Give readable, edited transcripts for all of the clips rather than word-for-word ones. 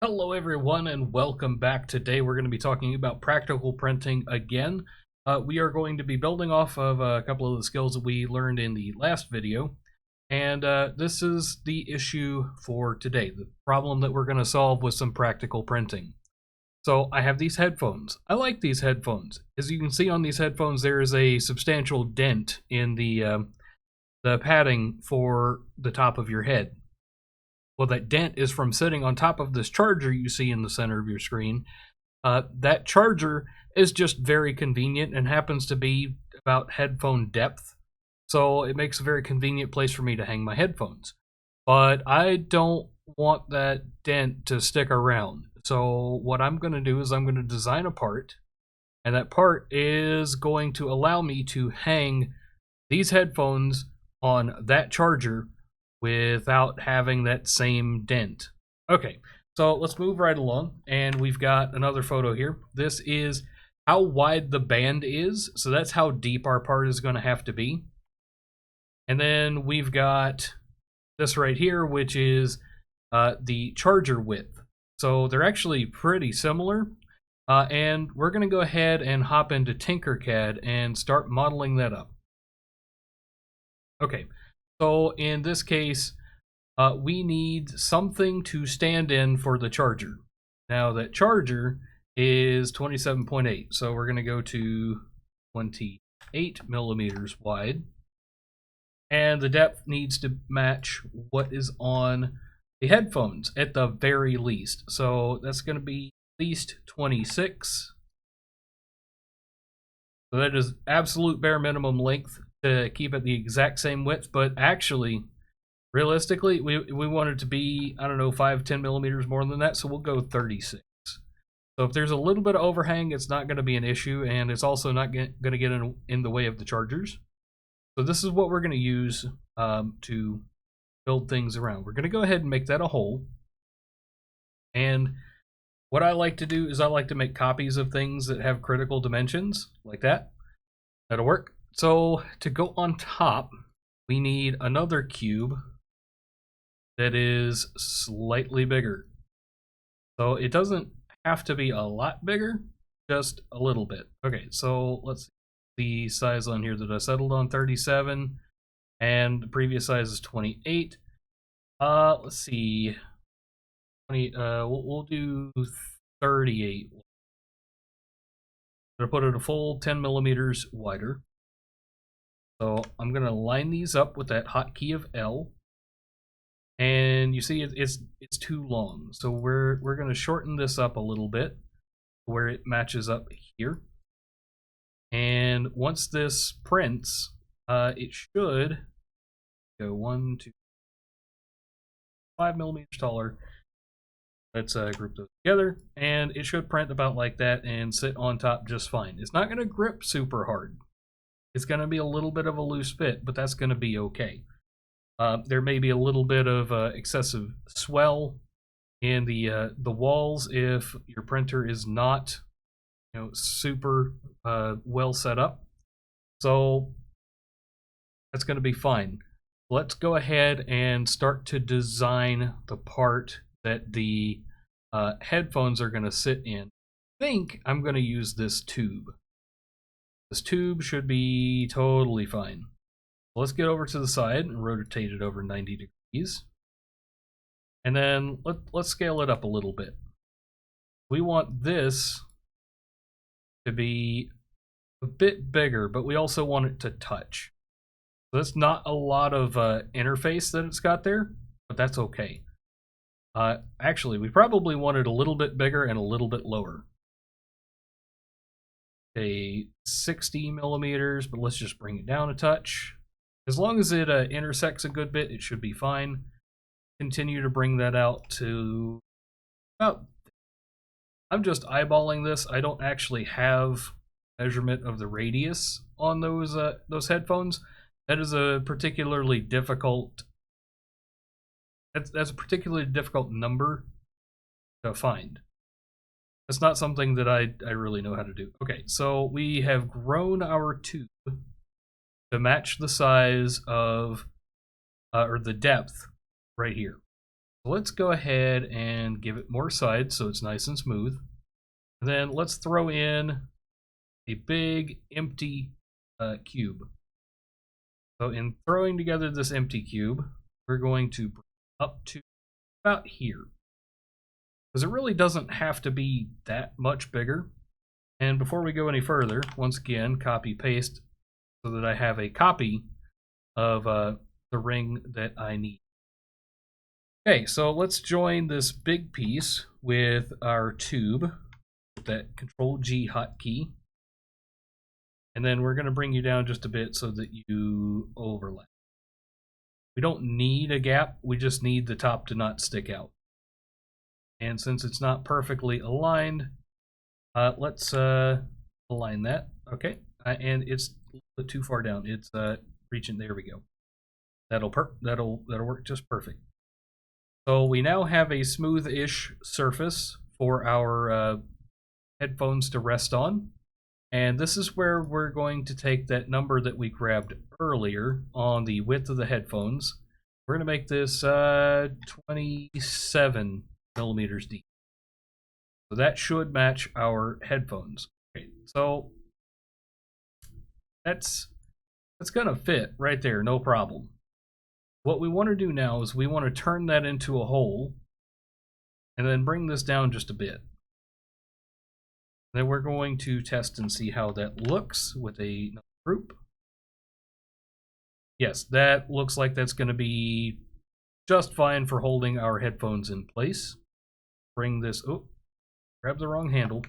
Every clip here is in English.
Hello everyone and welcome back. Today we're going to be talking about practical printing again. We are going to be building off of a couple of the skills that we learned in the last video. And this is the issue for today, the problem that we're going to solve with some practical printing. So I have these headphones. I like these headphones. As you can see on these headphones, there is a substantial dent in the padding for the top of your head. Well, that dent is from sitting on top of this charger you see in the center of your screen. That charger is just very convenient and happens to be about headphone depth. So it makes a very convenient place for me to hang my headphones. But I don't want that dent to stick around. So what I'm going to do is I'm going to design a part. And that part is going to allow me to hang these headphones on that charger without having that same dent. Okay, so let's move right along, and we've got another photo here. This is how wide the band is, so that's how deep our part is going to have to be. And then we've got this right here, which is the charger width. So they're actually pretty similar, and we're going to go ahead and hop into Tinkercad and start modeling that up. Okay, so in this case, we need something to stand in for the charger. Now that charger is 27.8, so we're going to go to 28 millimeters wide. And the depth needs to match what is on the headphones at the very least. So that's going to be at least 26. So that is absolute bare minimum length to keep it the exact same width, but actually, realistically, we want it to be, I don't know, 5-10 millimeters more than that, so we'll go 36. So if there's a little bit of overhang, it's not going to be an issue, and it's also not going to get in the way of the chargers. So this is what we're going to use to build things around. We're going to go ahead and make that a hole. And what I like to do is I like to make copies of things that have critical dimensions, like that. That'll work. So to go on top, we need another cube that is slightly bigger. So it doesn't have to be a lot bigger, just a little bit. Okay, so let's see the size on here that I settled on, 37, and the previous size is 28. Let's see, 20. We'll do 38. I'm gonna put it a full 10 millimeters wider. So I'm gonna line these up with that hotkey of L. And you see it's too long, so we're going to shorten this up a little bit where it matches up here. And once this prints, it should go 1, 2, 5 millimeters taller. Let's group those together, and it should print about like that and sit on top just fine. It's not going to grip super hard. It's going to be a little bit of a loose fit, but that's going to be okay. There may be a little bit of excessive swell in the walls if your printer is not, super well set up. So that's going to be fine. Let's go ahead and start to design the part that the headphones are going to sit in. I think I'm going to use this tube. This tube should be totally fine. Let's get over to the side and rotate it over 90 degrees. And then let's scale it up a little bit. We want this to be a bit bigger, but we also want it to touch. So that's not a lot of interface that it's got there, but that's okay. Actually, we probably want it a little bit bigger and a little bit lower. Okay, 60 millimeters, but let's just bring it down a touch. As long as it intersects a good bit, it should be fine. Continue to bring that out to about. I'm just eyeballing this. I don't actually have measurement of the radius on those headphones. That is a particularly difficult. That's a particularly difficult number to find. That's not something that I really know how to do. Okay, so we have grown our tube to match the size of, or the depth right here. So let's go ahead and give it more sides so it's nice and smooth. And then let's throw in a big empty cube. So in throwing together this empty cube, we're going to bring it up to about here. Because it really doesn't have to be that much bigger. And before we go any further, once again, copy paste so that I have a copy of the ring that I need. Okay, so let's join this big piece with our tube with that Control G hotkey. And then we're going to bring you down just a bit so that you overlap. We don't need a gap, we just need the top to not stick out. And since it's not perfectly aligned, let's align that. Okay, and it's a little bit too far down. It's reaching. There we go. That'll work just perfect. So we now have a smooth-ish surface for our headphones to rest on. And this is where we're going to take that number that we grabbed earlier on the width of the headphones. We're going to make this 27 millimeters deep. So that should match our headphones. Okay, so that's going to fit right there, no problem. What we want to do now is we want to turn that into a hole and then bring this down just a bit. Then we're going to test and see how that looks with a group. Yes, that looks like that's going to be just fine for holding our headphones in place. Bring this, oh, grab the wrong handle.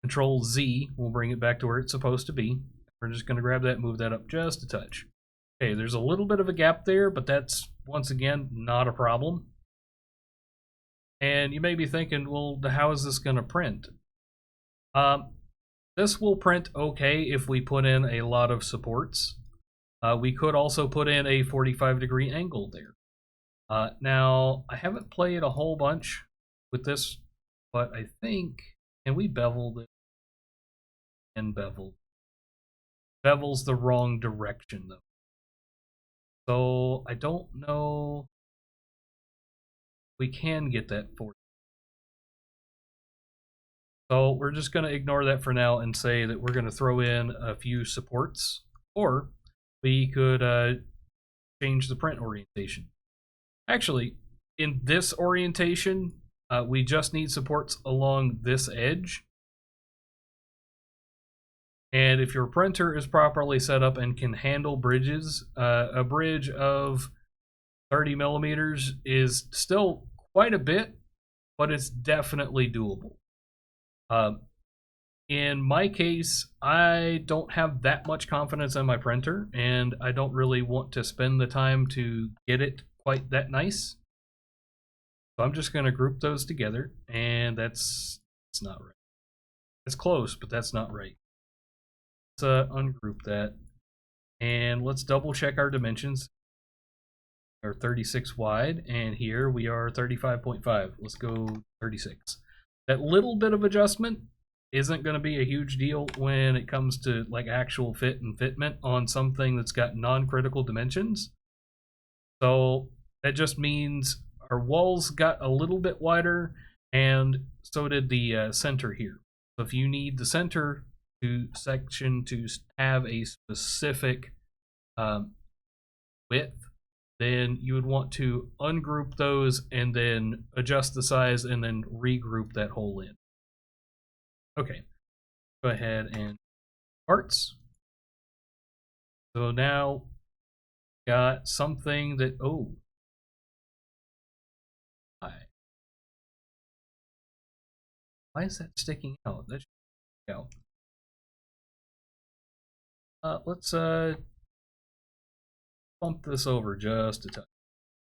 Control Z will bring it back to where it's supposed to be. We're just going to grab that, move that up just a touch. Okay, there's a little bit of a gap there, but that's, once again, not a problem. And you may be thinking, well, how is this going to print? This will print okay if we put in a lot of supports. We could also put in a 45-degree angle there. Now, I haven't played a whole bunch with this, but I think, and we beveled it and beveled. Bevel's the wrong direction, though. So I don't know if we can get that 40. So we're just going to ignore that for now and say that we're going to throw in a few supports, or we could change the print orientation. Actually, in this orientation, we just need supports along this edge. And if your printer is properly set up and can handle bridges, a bridge of 30 millimeters is still quite a bit, but it's definitely doable. In my case, I don't have that much confidence in my printer, and I don't really want to spend the time to get it quite that nice. So I'm just going to group those together, and that's not right. It's close, but that's not right. Let's ungroup that, and let's double check our dimensions. We're 36 wide, and here we are 35.5. Let's go 36. That little bit of adjustment isn't going to be a huge deal when it comes to like actual fit and fitment on something that's got non-critical dimensions. So that just means our walls got a little bit wider, and so did the center here. So if you need the center section to have a specific width, then you would want to ungroup those and then adjust the size and then regroup that hole in. Okay, go ahead and parts. So now got something that, oh, why is that sticking out? That should stick out. Let's bump this over just a touch,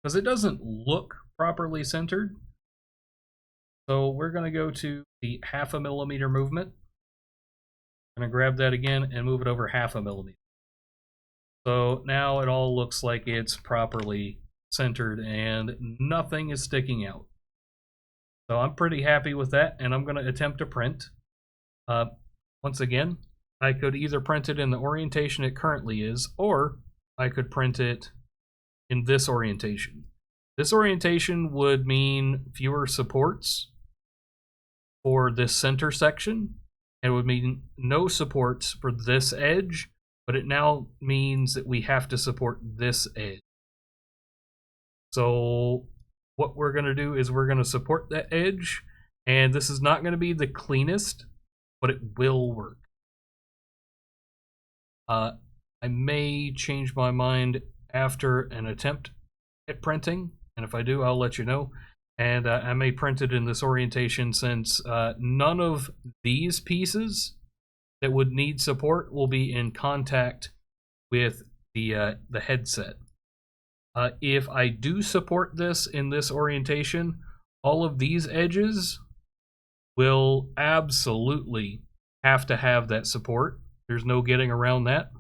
because it doesn't look properly centered. So we're going to go to the 0.5 millimeter movement. I'm going to grab that again and move it over 0.5 millimeter. So now it all looks like it's properly centered and nothing is sticking out. So I'm pretty happy with that, and I'm going to attempt to print. Once again, I could either print it in the orientation it currently is, or I could print it in this orientation. This orientation would mean fewer supports for this center section, and it would mean no supports for this edge, but it now means that we have to support this edge. So what we're going to do is we're going to support that edge, and this is not going to be the cleanest, but it will work. I may change my mind after an attempt at printing, and if I do, I'll let you know. And I may print it in this orientation since none of these pieces that would need support will be in contact with the headset. If I do support this in this orientation, all of these edges will absolutely have to have that support. There's no getting around that.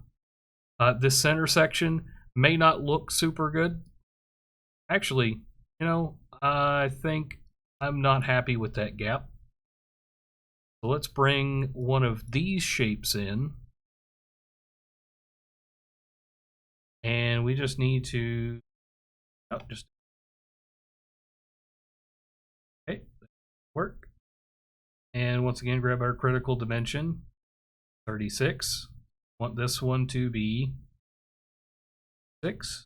This center section may not look super good. Actually, you know, I think I'm not happy with that gap. So let's bring one of these shapes in. And we just need to okay, work. And once again, grab our critical dimension, 36. Want this one to be 6.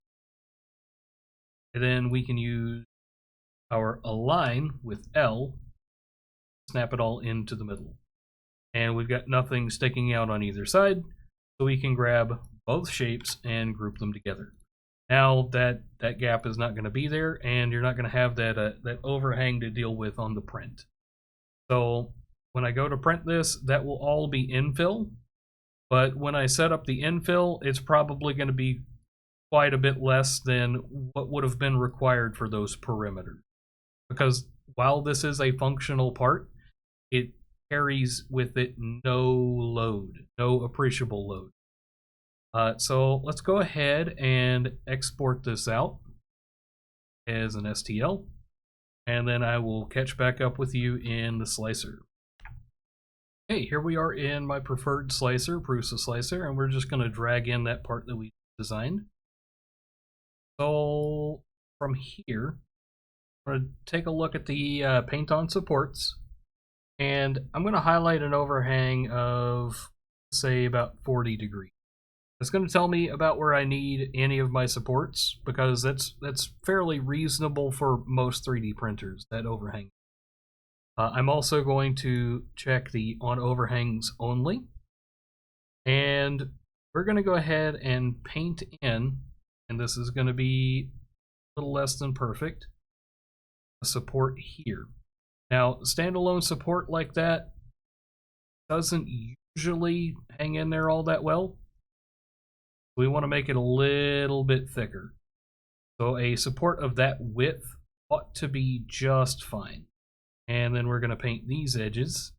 And then we can use our align with L, snap it all into the middle. And we've got nothing sticking out on either side, so we can grab both shapes and group them together. Now that gap is not going to be there, and you're not going to have that overhang to deal with on the print. So when I go to print this, that will all be infill, but when I set up the infill, it's probably going to be quite a bit less than what would have been required for those perimeters. Because while this is a functional part, it carries with it no load, no appreciable load. So let's go ahead and export this out as an STL, and then I will catch back up with you in the slicer. Hey, here we are in my preferred slicer, Prusa slicer, and we're just going to drag in that part that we designed. So from here, I'm going to take a look at the paint on supports, and I'm going to highlight an overhang of, say, about 40 degrees. It's going to tell me about where I need any of my supports, because that's fairly reasonable for most 3D printers, that overhang. I'm also going to check the on overhangs only, and we're going to go ahead and paint in, and this is going to be a little less than perfect, a support here. Now, standalone support like that doesn't usually hang in there all that well. We want to make it a little bit thicker. So a support of that width ought to be just fine. And then we're going to paint these edges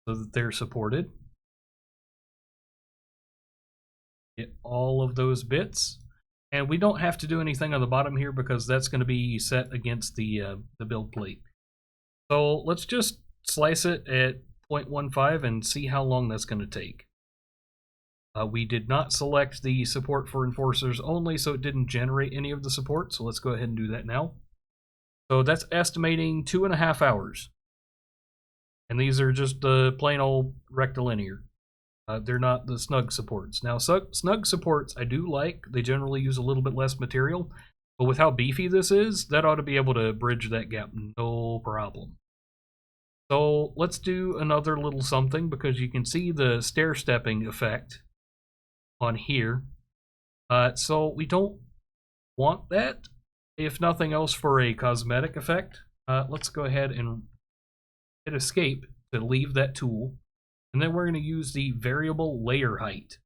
so that they're supported. Get all of those bits. And we don't have to do anything on the bottom here because that's going to be set against the build plate. So let's just slice it at 0.15 and see how long that's going to take. We did not select the support for enforcers only, so it didn't generate any of the support. So let's go ahead and do that now. So that's estimating 2.5 hours. And these are just plain old rectilinear. They're not the snug supports. Now, snug supports I do like. They generally use a little bit less material. But with how beefy this is, that ought to be able to bridge that gap, no problem. So let's do another little something, because you can see the stair-stepping effect on here. So we don't want that, if nothing else for a cosmetic effect. Let's go ahead and hit escape to leave that tool, and then we're going to use the variable layer height.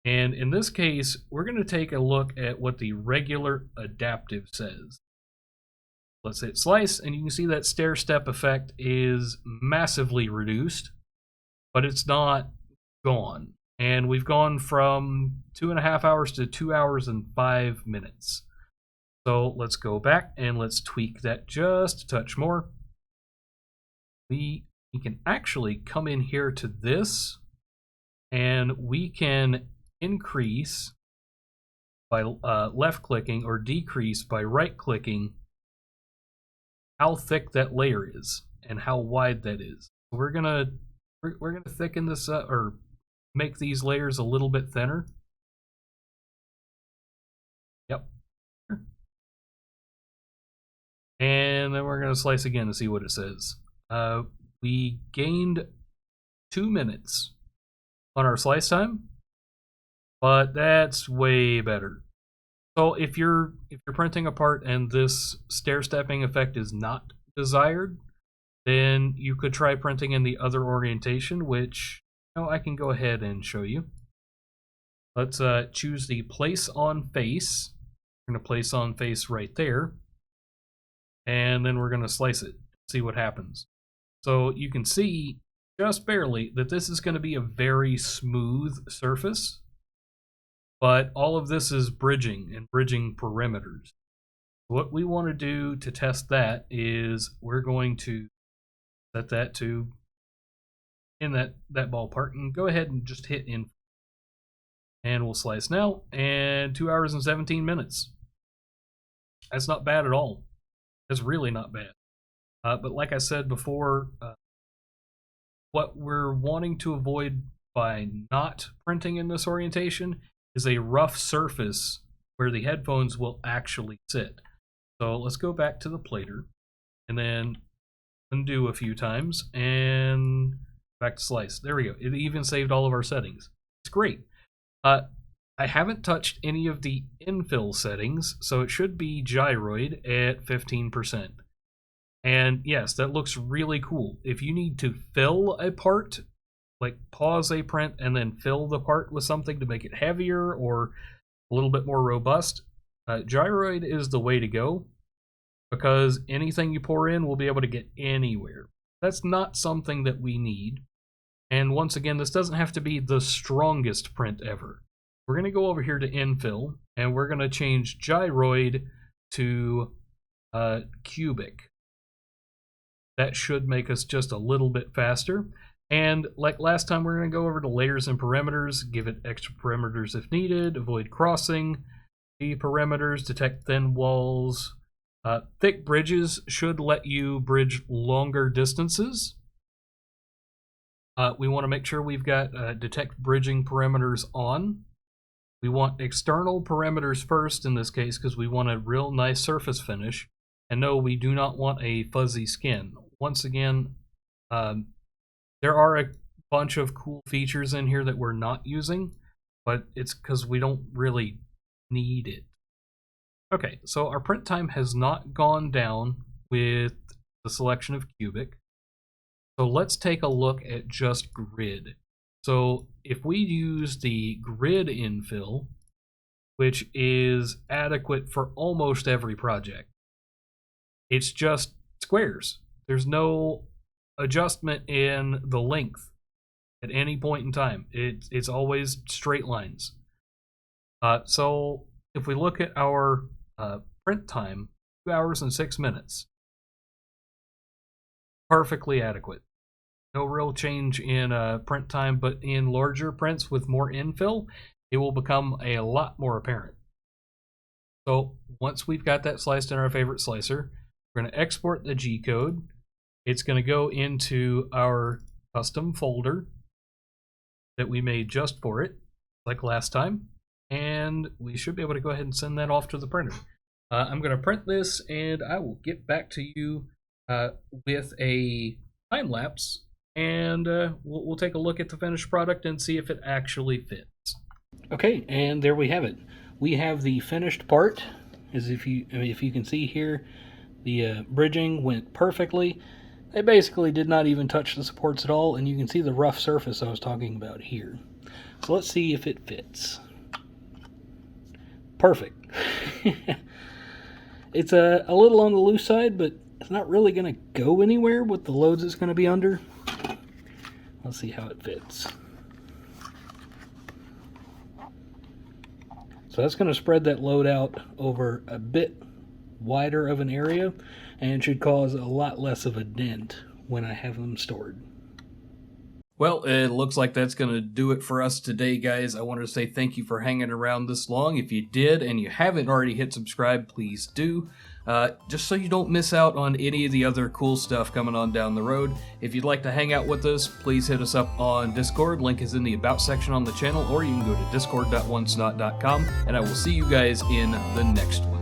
And in this case, we're going to take a look at what the regular adaptive says. Let's hit slice, and you can see that stair step effect is massively reduced, but it's not gone. And we've gone from 2.5 hours to 2 hours and 5 minutes. So let's go back and let's tweak that just a touch more. We can actually come in here to this, and we can increase by left clicking or decrease by right clicking how thick that layer is and how wide that is. We're gonna thicken this up or make these layers a little bit thinner. Yep. And then we're gonna slice again to see what it says. We gained 2 minutes on our slice time, but that's way better. So if you're printing a part and this stair-stepping effect is not desired, then you could try printing in the other orientation, which I can go ahead and show you. Let's choose the place on face. We're going to place on face right there, and then we're going to slice it, see what happens. So you can see just barely that this is going to be a very smooth surface, but all of this is bridging and bridging perimeters. What we want to do to test that is we're going to set that to in that ballpark and go ahead and just hit in. And we'll slice now, and 2 hours and 17 minutes. That's not bad at all. That's really not bad. But like I said before, what we're wanting to avoid by not printing in this orientation is a rough surface where the headphones will actually sit. So let's go back to the plater and then undo a few times and back to slice. There we go. It even saved all of our settings. It's great. I haven't touched any of the infill settings, so it should be gyroid at 15%. And yes, that looks really cool. If you need to fill a part, like pause a print and then fill the part with something to make it heavier or a little bit more robust, gyroid is the way to go, because anything you pour in will be able to get anywhere. That's not something that we need. And once again, this doesn't have to be the strongest print ever. We're going to go over here to infill, and we're going to change gyroid to cubic. That should make us just a little bit faster. And like last time, we're going to go over to layers and perimeters, give it extra perimeters if needed, avoid crossing, the perimeters, detect thin walls. Thick bridges should let you bridge longer distances. We want to make sure we've got detect bridging perimeters on. We want external perimeters first in this case because we want a real nice surface finish. And no, we do not want a fuzzy skin. Once again, there are a bunch of cool features in here that we're not using, but it's because we don't really need it. Okay, so our print time has not gone down with the selection of cubic. So let's take a look at just grid. So if we use the grid infill, which is adequate for almost every project, it's just squares. There's no adjustment in the length at any point in time. It's always straight lines. So if we look at our print time, 2 hours and 6 minutes. Perfectly adequate. No real change in print time, but in larger prints with more infill, it will become a lot more apparent. So once we've got that sliced in our favorite slicer, we're going to export the G code. It's going to go into our custom folder that we made just for it, like last time, and we should be able to go ahead and send that off to the printer. I'm going to print this, and I will get back to you with a time lapse, and we'll take a look at the finished product and see if it actually fits. Okay, and there we have it. We have the finished part. As if you can see here, the bridging went perfectly. They basically did not even touch the supports at all, and you can see the rough surface I was talking about here. So let's see if it fits. Perfect. It's a little on the loose side, but it's not really going to go anywhere with the loads it's going to be under. Let's see how it fits. So that's going to spread that load out over a bit wider of an area and should cause a lot less of a dent when I have them stored. Well, it looks like that's going to do it for us today, guys. I wanted to say thank you for hanging around this long. If you did and you haven't already hit subscribe, please do. Just so you don't miss out on any of the other cool stuff coming on down the road. If you'd like to hang out with us, please hit us up on Discord. Link is in the About section on the channel, or you can go to discord.wonsnot.com, and I will see you guys in the next one.